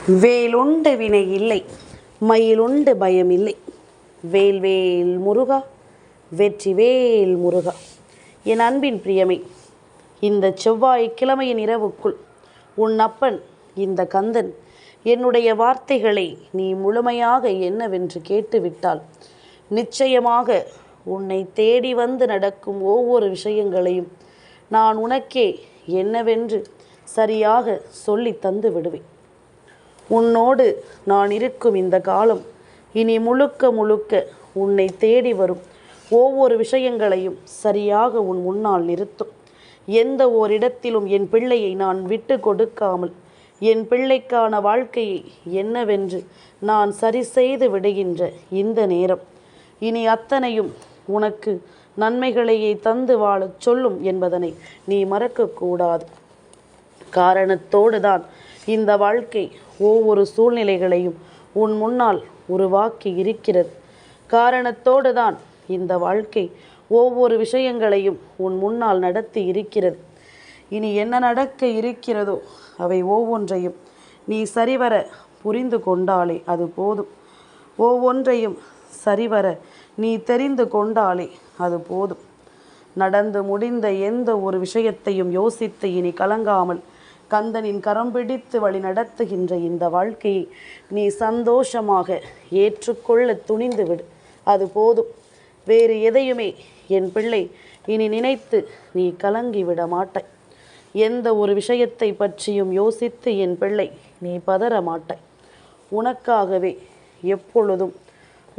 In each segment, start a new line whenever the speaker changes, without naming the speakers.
வேலுண்டு வினை இல்லை, மயிலுண்டு பயம் இல்லை. வேல்வேல் முருகா, வெற்றிவேல் முருகா. என் அன்பின் பிரியமே, இந்த செவ்வாய்க்கிழமையின் இரவுக்குள் உன் அப்பன் இந்த கந்தன் என்னுடைய வார்த்தைகளை நீ முழுமையாக என்னவென்று கேட்டுவிட்டால் நிச்சயமாக உன்னை தேடி வந்து நடக்கும் ஒவ்வொரு விஷயங்களையும் நான் உனக்கே என்னவென்று சரியாக சொல்லி தந்து விடுவேன். உன்னோடு நான் இருக்கும் இந்த காலம் இனி முழுக்க முழுக்க உன்னை தேடி வரும் ஒவ்வொரு விஷயங்களையும் சரியாக உன் முன்னால் நிறுத்தும். எந்த ஓரிடத்திலும் என் பிள்ளையை நான் விட்டு கொடுக்காமல் என் பிள்ளைக்கான வாழ்க்கையை என்னவென்று நான் சரி செய்து விடுகின்ற இந்த நேரம் இனி அத்தனையும் உனக்கு நன்மைகளையே தந்து வாழச் சொல்லும் என்பதனை நீ மறக்கக்கூடாது. காரணத்தோடு தான் இந்த வாழ்க்கை ஒவ்வொரு சூழ்நிலைகளையும் உன் முன்னால் உருவாக்கி இருக்கிறது. காரணத்தோடு தான் இந்த வாழ்க்கை ஒவ்வொரு விஷயங்களையும் உன் முன்னால் நடத்தி இருக்கிறது. இனி என்ன நடக்க இருக்கிறதோ அவை ஒவ்வொன்றையும் நீ சரிவர புரிந்து கொண்டாலே அது போதும். ஒவ்வொன்றையும் சரிவர நீ தெரிந்து கொண்டாலே அது போதும். நடந்து முடிந்த எந்த ஒரு விஷயத்தையும் யோசித்து இனி கலங்காமல் கந்தனின் கரம் பிடித்து வழி நடத்துகின்ற இந்த வாழ்க்கையை நீ சந்தோஷமாக ஏற்றுக்கொள்ள துணிந்து விடு. அது போதும். வேறு எதையுமே என் பிள்ளை இனி நினைத்து நீ கலங்கி விட மாட்டாய். எந்த ஒரு விஷயத்தை பற்றியும் யோசித்து என் பிள்ளை நீ பதற மாட்டாய். உனக்காகவே எப்பொழுதும்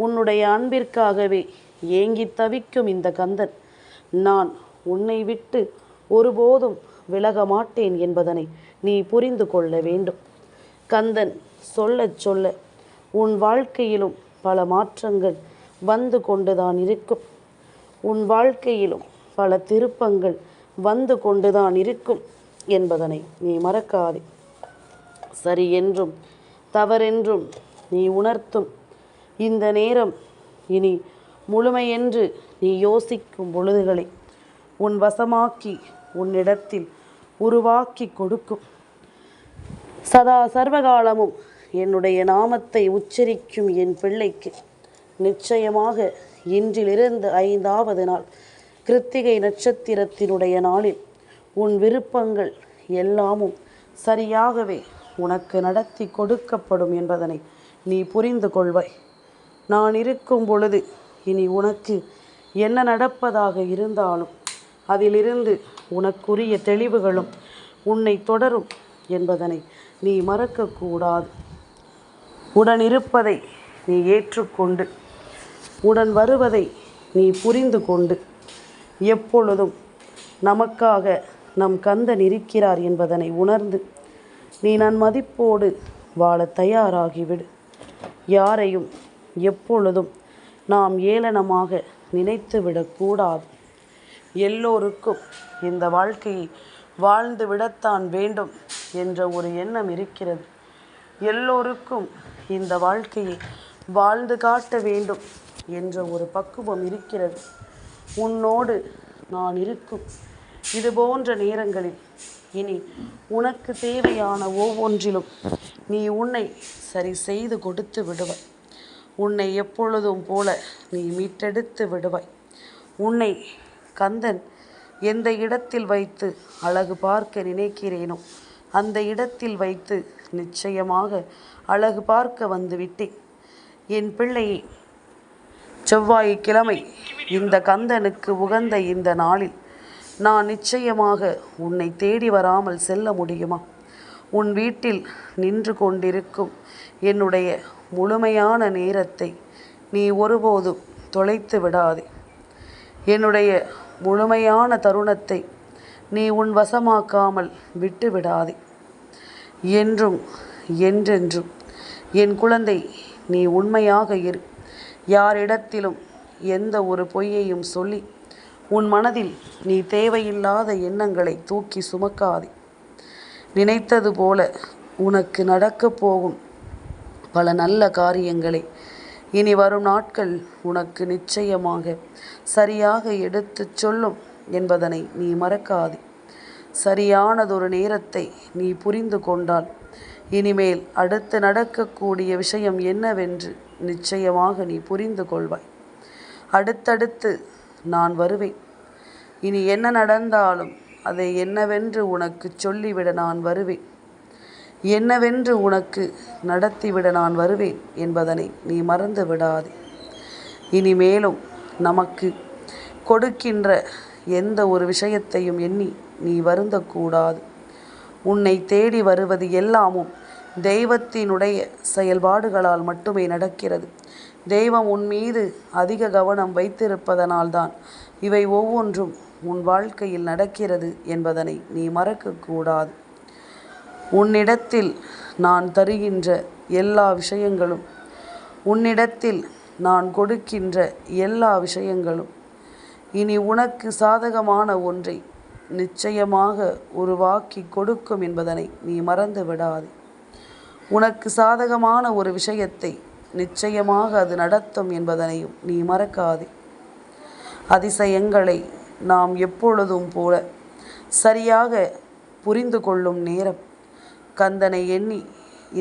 உன்னுடைய அன்பிற்காகவே ஏங்கி தவிக்கும் இந்த கந்தன் நான் உன்னை விட்டு ஒருபோதும் விலக மாட்டேன் என்பதனை நீ புரிந்து கொள்ள வேண்டும். கந்தன் சொல்ல சொல்ல உன் வாழ்க்கையிலும் பல மாற்றங்கள் வந்து கொண்டுதான் இருக்கும். உன் வாழ்க்கையிலும் பல திருப்பங்கள் வந்து கொண்டுதான் இருக்கும் என்பதனை நீ மறக்காதே. சரி என்றும் தவறென்றும் நீ உணர்த்தும் இந்த நேரம் இனி முழுமையென்று நீ யோசிக்கும் பொழுதுகளை உன் வசமாக்கி உன்னிடத்தில் உருவாக்கி கொடுக்கும். சதா சர்வகாலமும் என்னுடைய நாமத்தை உச்சரிக்கும் என் பிள்ளைக்கு நிச்சயமாக இன்றிலிருந்து 5வது நாள் கிருத்திகை நட்சத்திரத்தினுடைய நாளில் உன் விருப்பங்கள் எல்லாமும் சரியாகவே உனக்கு நடத்தி கொடுக்கப்படும் என்பதனை நீ புரிந்து கொள்வாய். நான் இருக்கும் பொழுது இனி உனக்கு என்ன நடப்பதாக இருந்தாலும் அதிலிருந்து உனக்குரிய தெளிவுகளும் உன்னை தொடரும் என்பதனை நீ மறக்கக்கூடாது. உடன் இருப்பதை நீ ஏற்றுக்கொண்டு உடன் வருவதை நீ புரிந்து கொண்டு எப்பொழுதும் நமக்காக நம் கந்தன் இருக்கிறார் என்பதனை உணர்ந்து நீ நன்மதிப்போடு வாழ தயாராகிவிடு. யாரையும் எப்பொழுதும் நாம் ஏளனமாக நினைத்து விடக்கூடாது. எல்லோருக்கும் இந்த வாழ்க்கையை வாழ்ந்து விடத்தான் வேண்டும் என்ற ஒரு எண்ணம் இருக்கிறது. எல்லோருக்கும் இந்த வாழ்க்கையை வாழ்ந்து காட்ட வேண்டும் என்ற ஒரு பக்குவம் இருக்கிறது. உன்னோடு நான் இருக்கும் இது போன்ற நேரங்களில் இனி உனக்கு தேவையான ஒவ்வொன்றிலும் நீ உன்னை சரி செய்து கொடுத்து விடுவாய். உன்னை எப்பொழுதும் போல நீ மீட்டெடுத்து விடுவாய். உன்னை கந்தன் எந்த இடத்தில் வைத்து அழகு பார்க்க நினைக்கிறேனோ அந்த இடத்தில் வைத்து நிச்சயமாக அழகு பார்க்க வந்துவிட்டேன். என் பிள்ளையை செவ்வாய்க்கிழமை இந்த கந்தனுக்கு உகந்த இந்த நாளில் நான் நிச்சயமாக உன்னை தேடி வராமல் செல்ல முடியுமா? உன் வீட்டில் நின்று கொண்டிருக்கும் என்னுடைய முழுமையான நேரத்தை நீ ஒருபோதும் தொலைத்து விடாதே. என்னுடைய முழுமையான தருணத்தை நீ உன் வசமாக்காமல் விட்டு விடாதே. என்றும் என்றென்றும் என் குழந்தை நீ உண்மையாக இரு. யாரிடத்திலும் எந்த ஒரு பொய்யையும் சொல்லி உன் மனதில் நீ தேவையில்லாத எண்ணங்களை தூக்கி சுமக்காதே. நினைத்தது போல உனக்கு நடக்கப் போகும் பல நல்ல காரியங்களை இனி வரும் நாட்கள் உனக்கு நிச்சயமாக சரியாக எடுத்துச் சொல்லும் என்பதனை நீ மறக்காதே. சரியானதொரு நேரத்தை நீ புரிந்து கொண்டால் இனிமேல் அடுத்து நடக்கக்கூடிய விஷயம் என்னவென்று நிச்சயமாக நீ புரிந்து கொள்வாய். அடுத்தடுத்து நான் வருவேன். இனி என்ன நடந்தாலும் அதை என்னவென்று உனக்கு சொல்லிவிட நான் வருவேன். என்னவென்று உனக்கு நடத்திவிட நான் வருவேன் என்பதனை நீ மறந்து விடாதே. இனிமேலும் நமக்கு கொடுக்கின்ற எந்த ஒரு விஷயத்தையும் எண்ணி நீ வருந்தக்கூடாது. உன்னை தேடி வருவது எல்லாமும் தெய்வத்தினுடைய செயல்பாடுகளால் மட்டுமே நடக்கிறது. தெய்வம் உன் மீது அதிக கவனம் வைத்திருப்பதனால்தான் இவை ஒவ்வொன்றும் உன் வாழ்க்கையில் நடக்கிறது என்பதனை நீ மறக்கக்கூடாது. உன்னிடத்தில் நான் தருகின்ற எல்லா விஷயங்களும், உன்னிடத்தில் நான் கொடுக்கின்ற எல்லா விஷயங்களும் இனி உனக்கு சாதகமான ஒன்றை நிச்சயமாக உருவாக்கி கொடுக்கும் என்பதனை நீ மறந்து விடாதே. உனக்கு சாதகமான ஒரு விஷயத்தை நிச்சயமாக அது நடத்தும் என்பதனையும் நீ மறக்காதே. அதிசயங்களை நாம் எப்பொழுதும் போல சரியாக புரிந்து கொள்ளும் நேரம், கந்தனை எண்ணி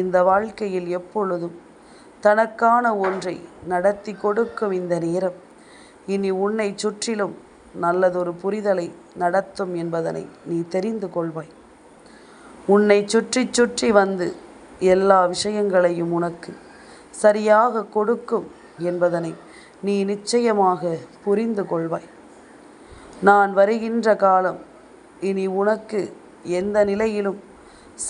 இந்த வாழ்க்கையில் எப்பொழுதும் தனக்கான ஒன்றை நடத்தி கொடுக்கும் இந்த நேரம் இனி உன்னை சுற்றிலும் நல்லதொரு புரிதலை நடத்தும் என்பதனை நீ தெரிந்து கொள்வாய். உன்னை சுற்றி சுற்றி வந்து எல்லா விஷயங்களையும் உனக்கு சரியாக கொடுக்கும் என்பதனை நீ நிச்சயமாக புரிந்து கொள்வாய். நான் வருகின்ற காலம் இனி உனக்கு எந்த நிலையிலும்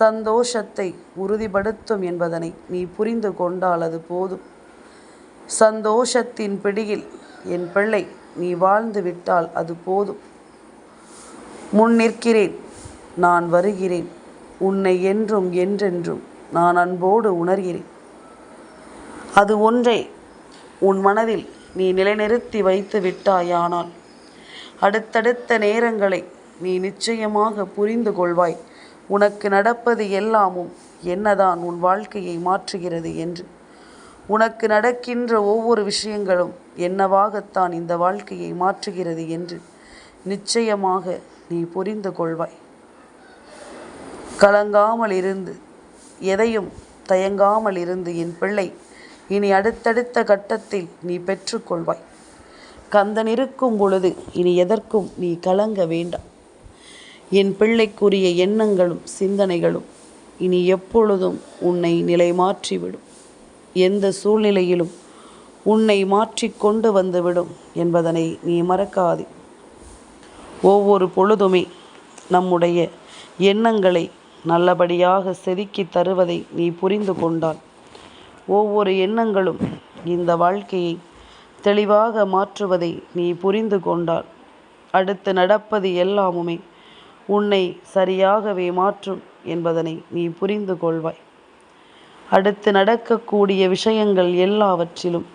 சந்தோஷத்தை உறுதிப்படுத்தும் என்பதனை நீ புரிந்து கொண்டால் அது போதும். சந்தோஷத்தின் பிடியில் என் பிள்ளை நீ வாழ்ந்து விட்டால் அது போதும். முன் நிற்கிறேன், நான் வருகிறேன், உன்னை என்றும் என்றென்றும் நான் அன்போடு உணர்கிறேன். அது ஒன்றே உன் மனதில் நீ நிலைநிறுத்தி வைத்து விட்டாயானால் அடுத்தடுத்த நேரங்களை நீ நிச்சயமாக புரிந்து கொள்வாய். உனக்கு நடப்பது எல்லாமும் என்னதான் உன் வாழ்க்கையை மாற்றுகிறது என்று. உனக்கு நடக்கின்ற ஒவ்வொரு விஷயங்களும் என்னவாகத்தான் இந்த வாழ்க்கையை மாற்றுகிறது என்று நிச்சயமாக நீ புரிந்து கொள்வாய். கலங்காமல் இருந்து, எதையும் தயங்காமல் இருந்து என் பிள்ளை இனி அடுத்தடுத்த கட்டத்தில் நீ பெற்றுக்கொள்வாய். கந்தன் இருக்கும் பொழுது இனி எதற்கும் நீ கலங்க வேண்டாம். என் பிள்ளைக்குரிய எண்ணங்களும் சிந்தனைகளும் இனி எப்பொழுதும் உன்னை நிலை மாற்றிவிடும். எந்த சூழ்நிலையிலும் உன்னை மாற்றி கொண்டு வந்துவிடும் என்பதனை நீ மறக்காதே. ஒவ்வொரு பொழுதுமே நம்முடைய எண்ணங்களை நல்லபடியாக செதுக்கி தருவதை நீ புரிந்து கொண்டால், ஒவ்வொரு எண்ணங்களும் இந்த வாழ்க்கையை தெளிவாக மாற்றுவதை நீ புரிந்து கொண்டால், அடுத்து நடப்பது எல்லாமுமே உன்னை சரியாகவே மாற்றும் என்பதனை நீ புரிந்து கொள்வாய். அடுத்து நடக்கக்கூடிய விஷயங்கள் எல்லாவற்றிலும்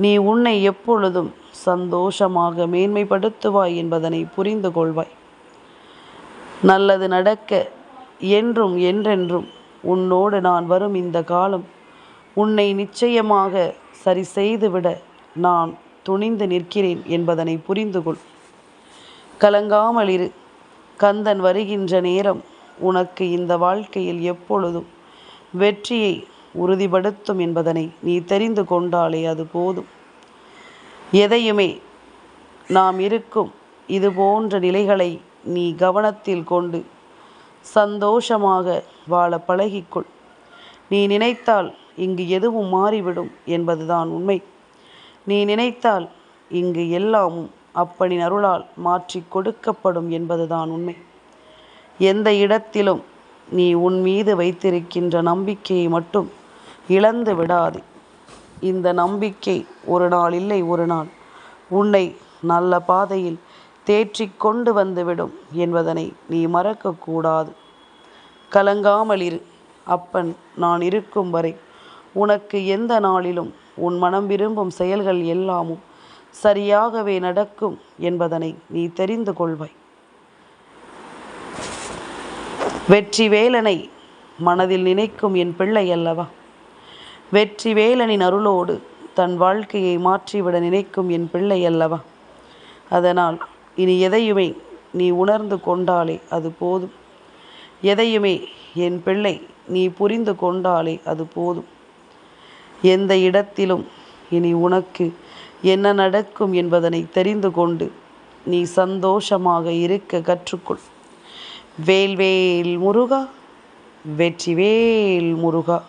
நீ உன்னை எப்பொழுதும் சந்தோஷமாக மேன்மைப்படுத்துவாய் என்பதனை புரிந்து கொள்வாய். நல்லது நடக்க என்றும் என்றென்றும் உன்னோடு நான் வரும் இந்த காலம் உன்னை நிச்சயமாக சரி செய்துவிட நான் துணிந்து நிற்கிறேன் என்பதனை புரிந்து கொள். கலங்காமல் இரு. கந்தன் வருகின்ற நேரம் உனக்கு இந்த வாழ்க்கையில் எப்பொழுதும் வெற்றியை உறுதிப்படுத்தும் என்பதனை நீ தெரிந்து கொண்டாலே அது போதும். எதையுமே நாம் இருக்கும் இது போன்ற நிலைகளை நீ கவனத்தில் கொண்டு சந்தோஷமாக வாழ பழகிக்கொள். நீ நினைத்தால் இங்கு எதுவும் மாறிவிடும் என்பதுதான் உண்மை. நீ நினைத்தால் இங்கு எல்லாமும் அப்பனின் அருளால் மாற்றி கொடுக்கப்படும் என்பதுதான் உண்மை. எந்த இடத்திலும் நீ உன் மீது வைத்திருக்கின்ற நம்பிக்கையை மட்டும் இழந்து விடாதே. இந்த நம்பிக்கை ஒரு நாள் இல்லை ஒரு நாள் உன்னை நல்ல பாதையில் தேற்றி கொண்டு வந்துவிடும் என்பதனை நீ மறக்கக்கூடாது. கலங்காமல் இரு. அப்பன் நான் இருக்கும் வரை உனக்கு எந்த நாளிலும் உன் மனம் விரும்பும் செயல்கள் எல்லாமும் சரியாகவே நடக்கும் என்பதனை நீ தெரிந்து கொள்வாய். வெற்றி வேலனை மனதில் நினைக்கும் என் பிள்ளை அல்லவா? வெற்றி வேலனின் அருளோடு தன் வாழ்க்கையை மாற்றிவிட நினைக்கும் என் பிள்ளை அல்லவா? அதனால் இனி எதையுமே நீ உணர்ந்து கொண்டாலே அது போதும். எதையுமே என் பிள்ளை நீ புரிந்து கொண்டாலே அது போதும். எந்த இடத்திலும் இனி உனக்கு என்ன நடக்கும் என்பதனை தெரிந்து கொண்டு நீ சந்தோஷமாக இருக்க கற்றுக்கொள். வேல்வேல் முருகா, வெற்றிவேல் முருகா.